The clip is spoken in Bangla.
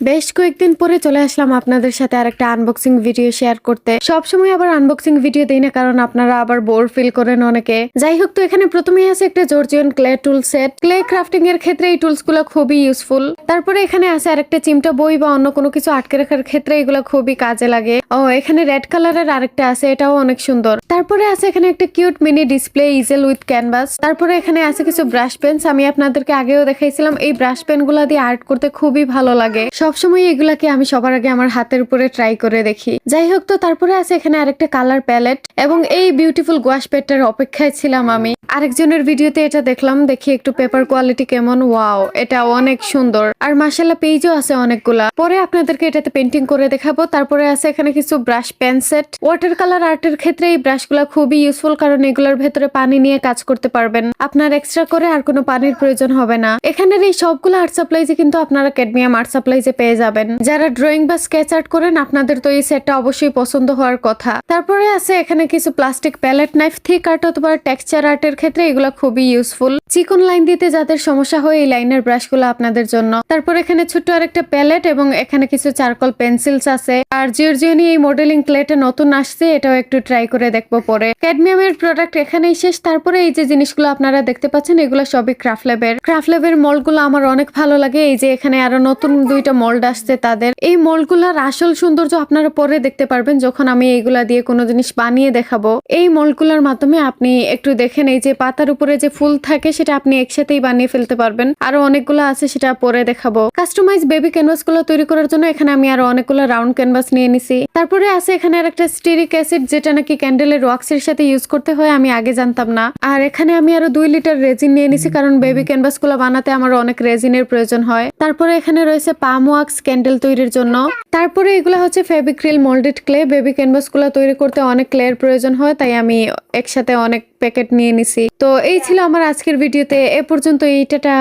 বেশ কয়েকদিন পরে চলে আসলাম আপনাদের সাথে আরেকটা আনবক্সিং ভিডিও শেয়ার করতে। সবসময় আবার আনবক্সিং ভিডিও দেই না, কারণ আপনারা আবার বোর ফিল করেন অনেকে। যাই হোক, তো এখানে প্রথমেই আছে একটা জর্জিয়ান ক্লে টুল সেট। ক্লে ক্রাফটিং এর ক্ষেত্রে এই টুলস গুলো খুবই ইউজফুল। তারপরে এখানে আছে আরেকটা চিমটা বই বা অন্য কোনো কিছু আটকে রাখার ক্ষেত্রে এগুলো খুবই কাজে লাগে। ও এখানে রেড কালারের আরেকটা আছে, এটাও অনেক সুন্দর। তারপরে আছে এখানে একটা cute mini display easel with canvas. তারপরে এখানে আছে কিছু ব্রাশ পেন্স। আমি আপনাদেরকে আগেও দেখাইছিলাম, এই ব্রাশ পেন গুলা দিয়ে আর্ট করতে খুবই ভালো লাগে। সবসময় এগুলাকে আমি সবার আগে আমার হাতের উপরে ট্রাই করে দেখি। যাই হোক, তো তারপরে আছে এখানে আরেকটা কালার প্যালেট এবং এই বিউটিফুল গোয়াশ পেটটার অপেক্ষায় ছিলাম আমি। আরেকজনের ভিডিওতে এটা দেখলাম, দেখি একটু পেপার কোয়ালিটি কেমন। ওয়াও, এটা অনেক সুন্দর। আর মাশাআল্লাহ পেজও আছে অনেকগুলা। পরে আপনাদেরকে এটাতে পেন্টিং করে দেখাবো। তারপরে আছে এখানে কিছু brush pen set. Water colour আর্টের ক্ষেত্রে এই ব্রাশগুলো খুবই ইউজফুল, কারণ এগুলোর ভেতরে পানি নিয়ে কাজ করতে পারবেন। আপনার এক্সট্রা করে আর কোনো পানির প্রয়োজন হবে না। এখানের এই সবগুলো আর্ট সাপ্লাইজে কিন্তু আপনারা ক্যাডমিয়াম আর্ট সাপ্লাইজে পেয়ে যাবেন। যারা ড্রয়িং বা স্কেচ আর্ট করেন, আপনাদের তো এই সেটটা অবশ্যই পছন্দ হওয়ার কথা। তারপরে আছে এখানে কিছু plastic palette knife. Thick art অথবা টেক্সচার আর্টের ক্ষেত্রে এগুলো খুবই ইউজফুল। চিকন লাইন দিতে যাদের সমস্যা হয়, এই লাইনের ব্রাশগুলো আপনাদের জন্য। তারপর এখানে ছোট্ট আরেকটা প্যালেট এবং এখানে কিছু চারকোল পেন্সিলস আছে। আর জিওরজিওনি এই মডেলিং ক্লেটা নতুন আসছে, এটাও একটু ট্রাই করে দেখবো পরে। ক্যাডমিয়ামের প্রোডাক্ট এখানেই শেষ। তারপরে এই যে জিনিসগুলো আপনারা দেখতে পাচ্ছেন, এগুলো সবই ক্রাফট ল্যাবের মোল্ডগুলো আমার অনেক ভালো লাগে। এই যে এখানে আরো নতুন দুইটা মোল্ড আসছে তাদের। এই মোল্ডগুলোর আসল সৌন্দর্য আপনারা পরে দেখতে পারবেন, যখন আমি এইগুলা দিয়ে কোনো জিনিস বানিয়ে দেখাবো। এই মোল্ডগুলোর মাধ্যমে আপনি একটু দেখেন, এই যে পাতার উপরে যে ফুল থাকে সেটা আপনি একসাথেই বানিয়ে ফেলতে পারবেন। আরো অনেকগুলো আছে, সেটা পরে দেখাবো। কাস্টমাইজ বেবি ক্যানভাস গুলো তৈরি করার জন্য এখানে আমি আরো অনেকগুলো রাউন্ড ক্যানভাস নিয়ে নিছি। তারপরে আছে এখানে আর একটা স্টিরিক অ্যাসিড, যেটা নাকি ক্যান্ডেলের ওয়াক্সের সাথে ইউজ করতে হয়, আমি আগে জানতাম না। আর এখানে আমি আরো 2 লিটার রেজিন নিয়ে নিছি, কারণ বেবি ক্যানভাস গুলো বানাতে আমার অনেক রেজিনের প্রয়োজন হয়। তারপরে এখানে রয়েছে পাম ওয়াক্স ক্যান্ডেল তৈরির জন্য। তারপরে এগুলো হচ্ছে Fevicryl moulded clay. Baby canvas গুলো তৈরি করতে অনেক ক্লের প্রয়োজন হয়, তাই আমি একসাথে অনেক প্যাকেট নিয়ে নিছি। তো এই ছিল আমার আজকের ভিডিওতে, এ পর্যন্ত। এইটা